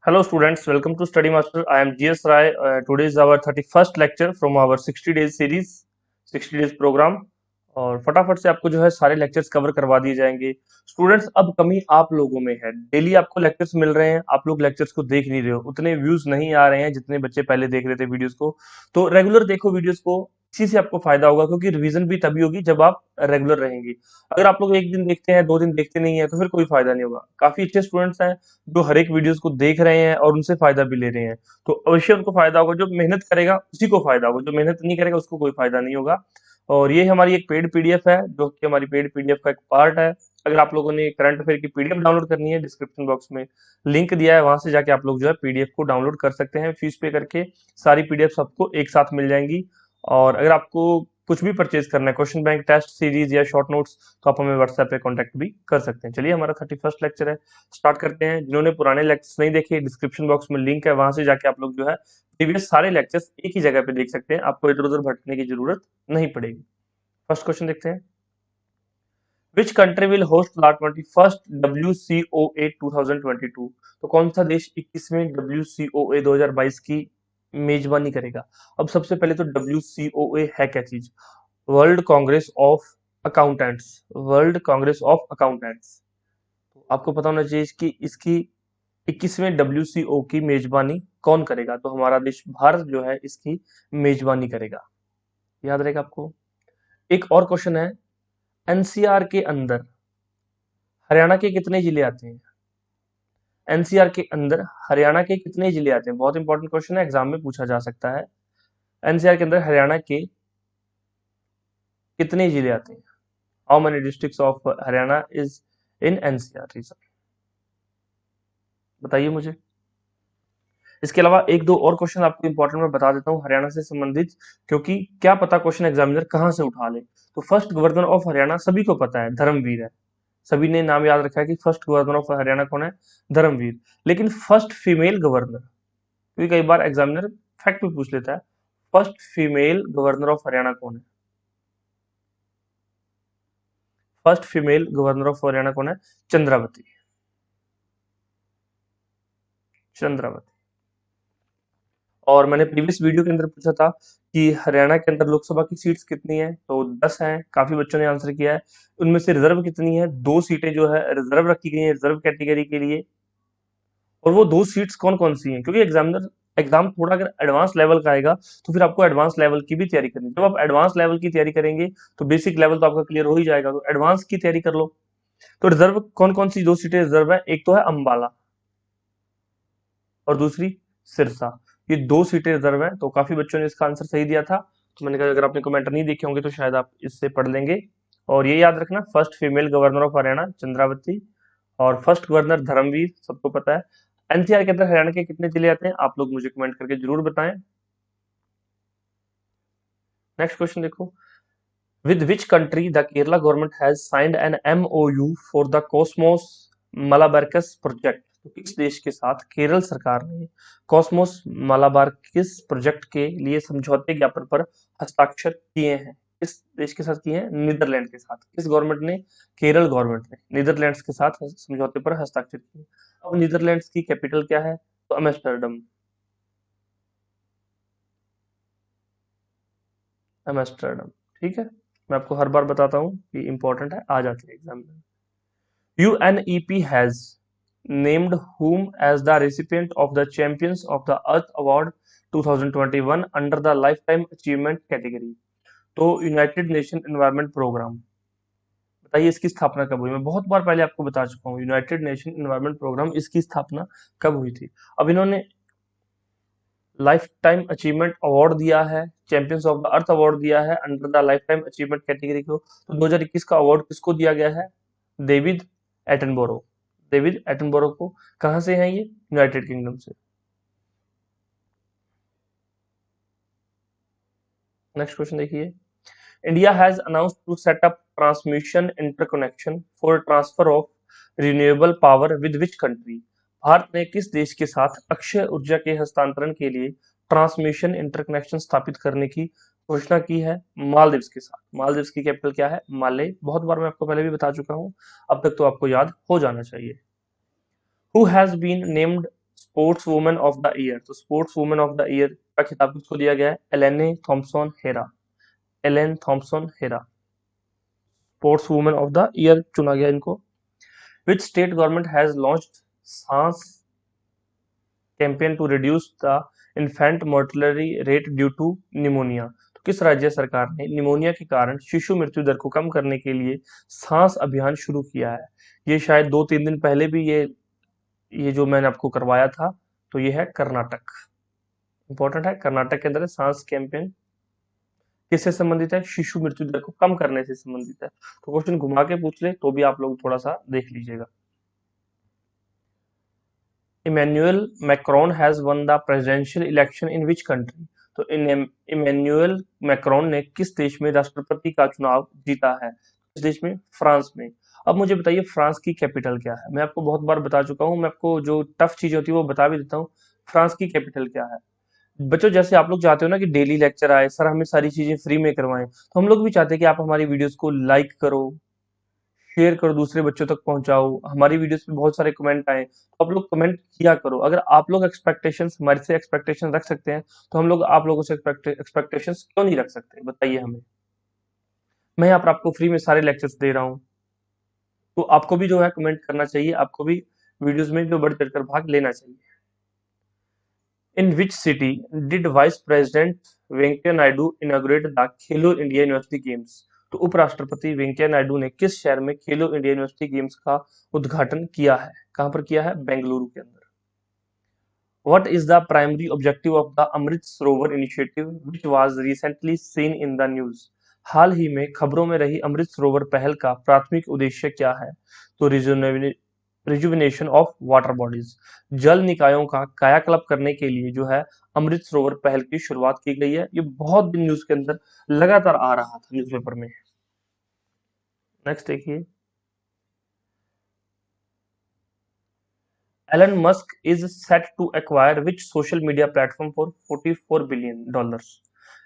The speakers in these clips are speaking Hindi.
Hello students, welcome to Study Master. I am GS Rai. Today is our 31st lecture from our 60 days series, 60 days program. और फटाफट से आपको जो है सारे लेक्चर्स कवर करवा दिए जाएंगे। स्टूडेंट्स, अब कमी आप लोगों में है। डेली आपको लेक्चर्स मिल रहे हैं, आप लोग लेक्चर्स को देख नहीं रहे हो, उतने व्यूज नहीं आ रहे हैं जितने बच्चे पहले देख रहे थे वीडियोस को। तो रेगुलर देखो वीडियोस को, इसी से आपको फायदा होगा, क्योंकि रिवीजन भी तभी होगी जब आप रेगुलर रहेंगे। अगर आप लोग एक दिन देखते हैं, 2 दिन देखते नहीं है, तो फिर कोई फायदा नहीं होगा। काफी अच्छे स्टूडेंट्स हैं जो हर एक वीडियोस को देख रहे हैं और उनसे फायदा भी ले रहे हैं, तो अवश्य उनको फायदा होगा। जो मेहनत करेगा उसी को फायदा होगा, जो मेहनत नहीं करेगा उसको कोई फायदा नहीं होगा। और ये हमारी एक पेड पीडीएफ है, जो कि हमारी पेड पीडीएफ का एक पार्ट है। अगर आप लोगों ने करंट अफेयर की पीडीएफ डाउनलोड करनी है, डिस्क्रिप्शन बॉक्स में लिंक दिया है, वहां से जाके आप लोग जो है पीडीएफ को डाउनलोड कर सकते हैं। फीस पे करके सारी पीडीएफ आपको एक साथ मिल जाएंगी। और अगर आपको कुछ भी परचेज करना है, क्वेश्चन बैंक, टेस्ट सीरीज या शॉर्ट नोट्स, तो आप हमें व्हाट्सएप पे कांटेक्ट भी कर सकते हैं। चलिए, हमारा 31st लेक्चर है, स्टार्ट करते हैं। जिन्होंने पुराने लेक्चर्स नहीं देखे, डिस्क्रिप्शन बॉक्स में लिंक है, वहां से जाके आप लोग जो है प्रीवियस सारे लेक्चर्स एक ही जगह पे देख सकते हैं। आपको इधर उधर भटकने की जरूरत नहीं पड़ेगी। फर्स्ट क्वेश्चन देखते हैं। Which country will host the 21st WCOA 2022? तो कौन सा देश 21वें WCOA 2022 की मेजबानी करेगा? अब सबसे पहले तो WCOA है क्या चीज? World Congress of accountants. World Congress of accountants, तो आपको पता होना चाहिए कि इसकी 21वें WCO की मेजबानी कौन करेगा? तो हमारा देश भारत जो है इसकी मेजबानी करेगा। याद रहेगा आपको। एक और क्वेश्चन है, एनसीआर के अंदर हरियाणा के कितने जिले आते हैं? एनसीआर के अंदर हरियाणा के कितने जिले आते हैं? बहुत इंपॉर्टेंट क्वेश्चन है, एग्जाम में पूछा जा सकता है। एनसीआर के अंदर हरियाणा के कितने जिले आते हैं? How many districts of Haryana is in NCR region? बताइए मुझे। इसके अलावा एक दो और क्वेश्चन आपको इंपॉर्टेंट मैं बता देता हूँ हरियाणा से संबंधित, क्योंकि क्या पता क्वेश्चन एग्जामिनर कहाँ से उठा ले। तो फर्स्ट गवर्नर ऑफ हरियाणा सभी को पता है, धर्मवीर है। सभी ने नाम याद रखा है कि फर्स्ट गवर्नर ऑफ हरियाणा कौन है? धर्मवीर। लेकिन फर्स्ट फीमेल गवर्नर, क्योंकि कई बार एग्जामिनर फैक्ट भी पूछ लेता है, first female governor of Haryana कौन है? First female governor of Haryana कौन है? चंद्रावती। चंद्रावती। और मैंने प्रीवियस वीडियो के अंदर पूछा था कि हरियाणा के अंदर लोकसभा की सीट्स कितनी है, तो 10 हैं। काफी बच्चों ने आंसर किया है। उनमें से रिजर्व कितनी है? 2 सीटें जो है रिजर्व रखी गई है, रिजर्व कैटेगरी के लिए। और वो 2 सीट्स कौन कौन सी हैं? क्योंकि एग्जाम थोड़ा अगर एडवांस लेवल का आएगा, तो फिर आपको एडवांस लेवल की भी तैयारी करनी है। जब आप एडवांस लेवल की तैयारी करेंगे तो बेसिक लेवल तो आपका क्लियर हो ही जाएगा, तो एडवांस की तैयारी कर लो। तो रिजर्व कौन कौन सी 2 सीटें रिजर्व है? एक तो है अंबाला और दूसरी सिरसा। ये 2 सीटें रिजर्व है। तो काफी बच्चों ने इसका आंसर सही दिया था, तो मैंने कहा अगर आपने कमेंट नहीं देखे होंगे तो शायद आप इससे पढ़ लेंगे। और ये याद रखना, first female governor of Haryana Chandravati, और फर्स्ट गवर्नर धर्मवीर, सबको पता है। एनसीआर के अंदर हरियाणा के कितने जिले आते हैं? आप लोग मुझे कमेंट करके जरूर बताएं। नेक्स्ट क्वेश्चन देखो। With which country the Kerala government has signed an MOU for the Cosmos Malabaricus project? तो किस देश के साथ केरल सरकार ने कॉस्मोस मलाबार्किस प्रोजेक्ट के लिए समझौते ज्ञापन पर हस्ताक्षर किए हैं? किस देश के साथ किए हैं? नीदरलैंड के साथ। किस गवर्नमेंट ने? केरल गवर्नमेंट ने नीदरलैंड्स के साथ समझौते पर हस्ताक्षर किए। अब नीदरलैंड्स की कैपिटल क्या है? तो एम्स्टर्डम। एम्स्टर्डम, ठीक है। मैं आपको हर बार बताता हूँ कि इंपॉर्टेंट है, आ जाती है एग्जाम में। UNEP has named whom as the recipient of the Champions of the Earth Award 2021 under the Lifetime Achievement category? तो यूनाइटेड नेशन एनवायरनमेंट प्रोग्राम, बताइए इसकी स्थापना कब हुई? मैं बहुत बार पहले आपको बता चुका हूँ, यूनाइटेड नेशन एनवायरनमेंट प्रोग्राम, इसकी स्थापना कब हुई थी? अब इन्होंने लाइफ टाइम अचीवमेंट अवार्ड दिया है, champions of the earth award दिया है under the life time achievement category को। तो 2021 का अवार्ड किसको दिया गया है? David Attenborough. डेविड एटनबरो को। कहां से है ये? यूनाइटेड किंगडम से। नेक्स्ट क्वेश्चन देखिए। India has announced to set up transmission interconnection for transfer of renewable power with which country? Bharat ने किस देश के साथ अक्षय ऊर्जा के हस्तांतरण के लिए ट्रांसमिशन इंटरकनेक्शन स्थापित करने की घोषणा की है? मालदीव्स के साथ। मालदीव्स की कैपिटल क्या है? माले। बहुत बार मैं आपको पहले भी बता चुका हूं, अब तक तो आपको याद हो जाना चाहिए। Who has been named sports women of the year, तो sports women of the year का खिताब किसको दिया गया है? Elaine Thompson Herah, Elaine Thompson Herah sports women of the year चुना गया इनको। Which state government has launched SAANS campaign to reduce the infant mortality rate due to pneumonia, तो किस राज्य सरकार ने निमोनिया के कारण शिशु मृत्यु दर को कम करने के लिए सांस अभियान शुरू किया है? ये शायद 2-3 दिन पहले भी ये जो मैंने आपको करवाया था, तो ये है कर्नाटक। इंपॉर्टेंट है, कर्नाटक के अंदर है सांस कैंपेन। किससे संबंधित है? शिशु मृत्यु दर को कम करने से संबंधित है। तो क्वेश्चन घुमा के पूछ ले तो भी आप लोग थोड़ा सा देख लीजिएगा। Emmanuel Macron has won the presidential election in which country, तो इमैनुअल मैक्रोन ने किस देश में राष्ट्रपति का चुनाव जीता है? किस देश में? फ्रांस में। अब मुझे बताइए फ्रांस की कैपिटल क्या है? मैं आपको बहुत बार बता चुका हूं, मैं आपको जो टफ चीज होती है वो बता भी देता हूँ। फ्रांस की कैपिटल क्या है? बच्चों जैसे आप लोग चाहते हो ना कि डेली लेक्चर आए, सर हमें सारी चीजें फ्री में करवाएं, तो हम लोग भी चाहते हैं कि आप हमारी वीडियोस को लाइक करो, शेयर करो, दूसरे बच्चों तक पहुंचाओ, हमारी वीडियोस पे बहुत सारे कमेंट आए तो आप लोग कमेंट किया करो। अगर आप लोग एक्सपेक्टेशंस हमारे से एक्सपेक्टेशन रख सकते हैं तो हम लोग आप लोगों से एक्सपेक्टेशंस क्यों नहीं रख सकते? बताइए हमें। मैं यहाँ पर आपको फ्री में सारे लेक्चर्स दे रहा हूँ, तो आपको भी जो है कमेंट करना चाहिए, आपको भी वीडियोस में जो बढ़ चढ़कर भाग लेना चाहिए। In which city did Vice President Venkaiah Naidu inaugurate the Khelo India university games, तो उपराष्ट्रपति वेंकैया नायडू ने किस शहर में खेलो इंडिया यूनिवर्सिटी गेम्स का उद्घाटन किया है? कहां पर किया है? बेंगलुरु के अंदर। What is the primary objective of the Amrit Sarovar initiative which was recently seen in the news, हाल ही में खबरों में रही अमृत सरोवर पहल का प्राथमिक उद्देश्य क्या है? तो रिजुविनेशन ऑफ वाटर बॉडीज, जल निकायों का कायाकल्प करने के लिए जो है अमृत सरोवर पहल की शुरुआत की गई है। ये बहुत दिन न्यूज के अंदर लगातार आ रहा था न्यूज़पेपर में। नेक्स्ट देखिए, Elon Musk is set to acquire which social media platform for $44 billion,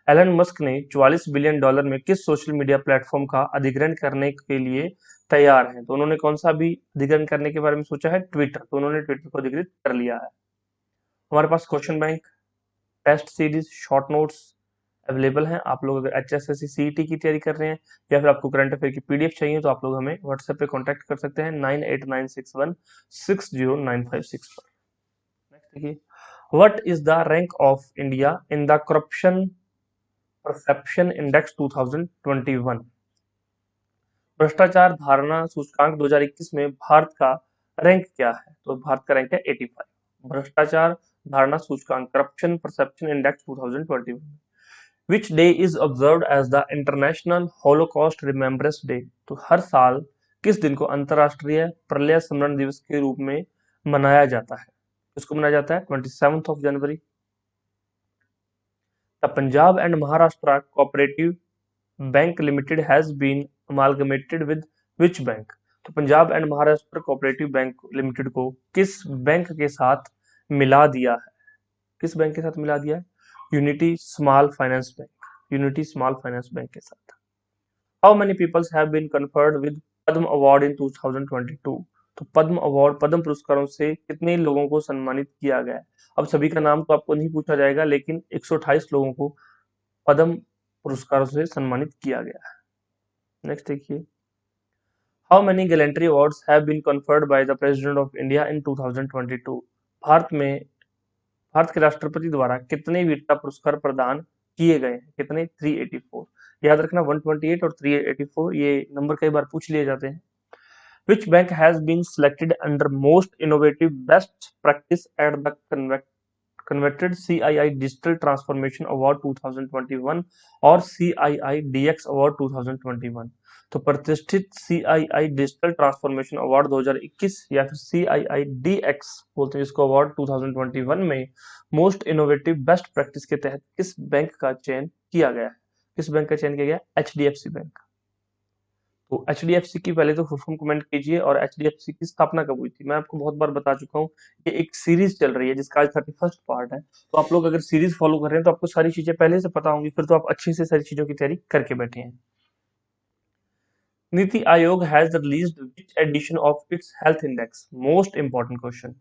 Elon Musk ने $44 बिलियन में किस सोशल मीडिया प्लेटफॉर्म का अधिग्रहण करने के लिए तैयार हैं? तो उन्होंने कौन सा भी अधिग्रहण करने के बारे में सोचा है? ट्विटर, तो उन्होंने ट्विटर को अधिग्रहित कर लिया है। हमारे पास question bank, test series, short notes available हैं। आप लोग अगर HSSC CET की तैयारी कर रहे हैं या फिर आपको करंट अफेयर की PDF चाहिए तो आप लोग हमें व्हाट्सएप पे कांटेक्ट कर सकते हैं 9896160956 पर। नेक्स्ट देखिए, what is the rank of India in the corruption perception index 2021, भ्रष्टाचार धारणा सूचकांक 2021 में भारत का रैंक क्या है? तो भारत का रैंक है 85। भ्रष्टाचार धारणा सूचकांक corruption perception index 2021। Which day is observed as the international holocaust remembrance day, तो हर साल किस दिन को अंतरराष्ट्रीय प्रलय स्मरण दिवस के रूप में मनाया जाता है? किसको मनाया जाता है? 27 जनवरी। The Punjab and Maharashtra cooperative bank limited has been amalgamated with which bank, तो Punjab and Maharashtra cooperative bank limited को किस बैंक के साथ मिला दिया है? किस बैंक के साथ मिला दिया है? Unity Small Finance Bank, Unity Small Finance Bank के साथ। How many peoples have been conferred with Padma award in 2022, तो पद्म अवार्ड पद्म पुरस्कारों से कितने लोगों को सम्मानित किया गया है? अब सभी का नाम तो आपको नहीं पूछा जाएगा, लेकिन 128 लोगों को पद्म पुरस्कारों से सम्मानित किया गया है। नेक्स्ट देखिए, how many gallantry awards have been conferred by the president of India in 2022, Bharat के राष्ट्रपति द्वारा कितने वीरता पुरस्कार प्रदान किए गए हैं? कितने? 384। याद रखना 128 और 384 ये नंबर कई बार पूछ लिए जाते हैं। Which bank has been selected under most innovative best practice at the converted CII Digital Transformation Award 2021 और CII DX Award 2021, तो प्रतिष्ठित CII डिजिटल ट्रांसफॉर्मेशन अवार्ड 2021 या फिर CII DX बोलते हैं इसको अवार्ड 2021 में मोस्ट इनोवेटिव बेस्ट प्रैक्टिस के तहत किस बैंक का चयन किया गया है? किस बैंक का चयन किया गया? HDFC bank. तो HDFC की पहले तो फुल फॉर्म कमेंट कीजिए, और HDFC की स्थापना कब हुई थी? मैं आपको बहुत बार बता चुका हूँ, ये एक सीरीज चल रही है जिसका आज 31st पार्ट है, तो आप लोग अगर सीरीज फॉलो कर रहे हैं तो आपको सारी चीजें पहले से पता होंगी, फिर तो आप अच्छे से सारी चीजों की तैयारी करके बैठे हैं। NITI Aayog has released which edition of its health index, most important question,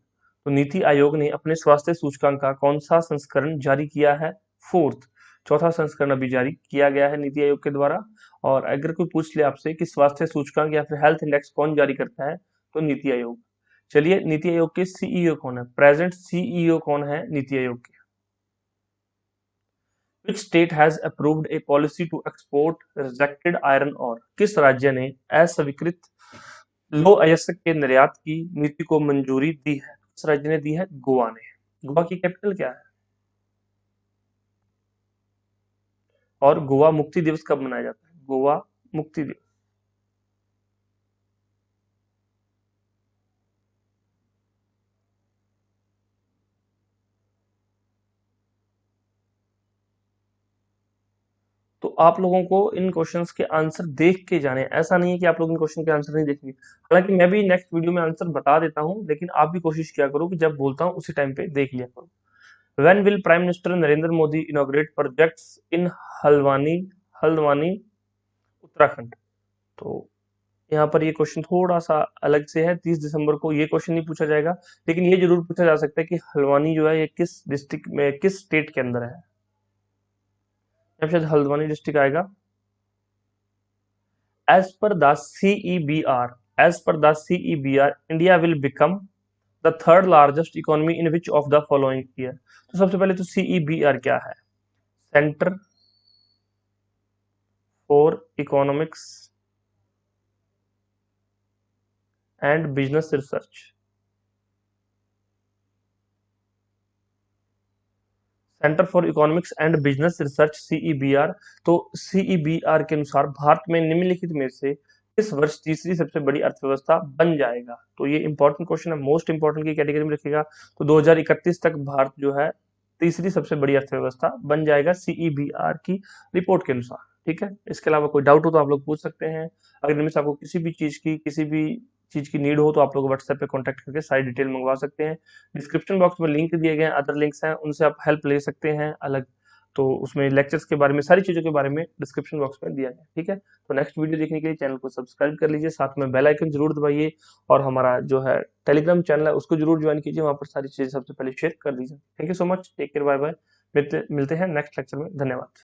तो नीति आयोग ने अपने स्वास्थ्य सूचकांक का कौन सा संस्करण जारी किया है? फोर्थ, चौथा संस्करण अभी जारी किया गया है नीति आयोग के द्वारा। और अगर कोई पूछ ले आपसे कि स्वास्थ्य सूचकांक या फिर हेल्थ इंडेक्स कौन जारी करता है, तो नीति आयोग। चलिए, नीति आयोग के सीईओ कौन है? प्रेजेंट सीईओ कौन है नीति आयोग के? Which state has approved a policy to export rejected iron और? किस राज्य ने अस्वीकृत लो अयस्क के निर्यात की नीति को मंजूरी दी है? किस राज्य ने दी है? गोवा ने। गोवा की कैपिटल क्या है? और गोवा मुक्ति दिवस कब मनाया जाता है? गोवा मुक्ति दिवस। तो आप लोगों को इन क्वेश्चंस के आंसर देख के जाने, ऐसा नहीं है कि आप लोग इन क्वेश्चन के आंसर नहीं देखेंगे। हालांकि मैं भी नेक्स्ट वीडियो में आंसर बता देता हूं, लेकिन आप भी कोशिश किया करो कि जब बोलता हूं उसी टाइम पे देख लिया करो। When will Prime Minister Narendra Modi inaugurate projects in Haldwani Haldwani Uttarakhand? तो यहाँ पर ये क्वेश्चन थोड़ा सा अलग से है। 30 दिसंबर को ये क्वेश्चन नहीं पूछा जाएगा, लेकिन ये जरूर पूछा जा सकता है कि हल्द्वानी जो है ये किस डिस्ट्रिक्ट में, किस स्टेट के अंदर है। अब शायद हल्द्वानी डिस्ट्रिक्ट आएगा। As per the CEBR, as per the CEBR, India will become the third largest economy in which of the following year? तो सबसे पहले तो CEBR क्या है? Centre for economics and business research. Centre for economics and business research, CEBR. तो सीईबीआर के अनुसार भारत में निम्नलिखित में से इस वर्ष तीसरी सबसे बड़ी अर्थव्यवस्था बन जाएगा? तो ये इंपॉर्टेंट क्वेश्चन है, मोस्ट इंपॉर्टेंट की कैटेगरी में रखेगा। तो 2031 तक भारत जो है तीसरी सबसे बड़ी अर्थव्यवस्था बन जाएगा सीईबीआर की रिपोर्ट के अनुसार। ठीक है, इसके अलावा कोई डाउट हो तो आप लोग पूछ सकते हैं। अगर इनमें से आपको किसी भी चीज की नीड हो तो आप लोग व्हाट्सएप पे कांटेक्ट करके सारी डिटेल मंगवा सकते हैं। डिस्क्रिप्शन बॉक्स में लिंक दिए गए हैं, अदर लिंक्स हैं, उनसे आप हेल्प ले सकते हैं अलग। तो उसमें लेक्चर्स के बारे में, सारी चीजों के बारे में डिस्क्रिप्शन बॉक्स में दिया गया। ठीक है, तो नेक्स्ट वीडियो देखने के लिए चैनल को सब्सक्राइब कर लीजिए, साथ में बेल आइकन जरूर दबाइए, और हमारा जो है टेलीग्राम चैनल है उसको जरूर ज्वाइन कीजिए, वहां पर सारी चीजें सबसे पहले शेयर कर दीजिए। Thank you so much, take care, bye bye. मिलते हैं नेक्स्ट लेक्चर में। धन्यवाद।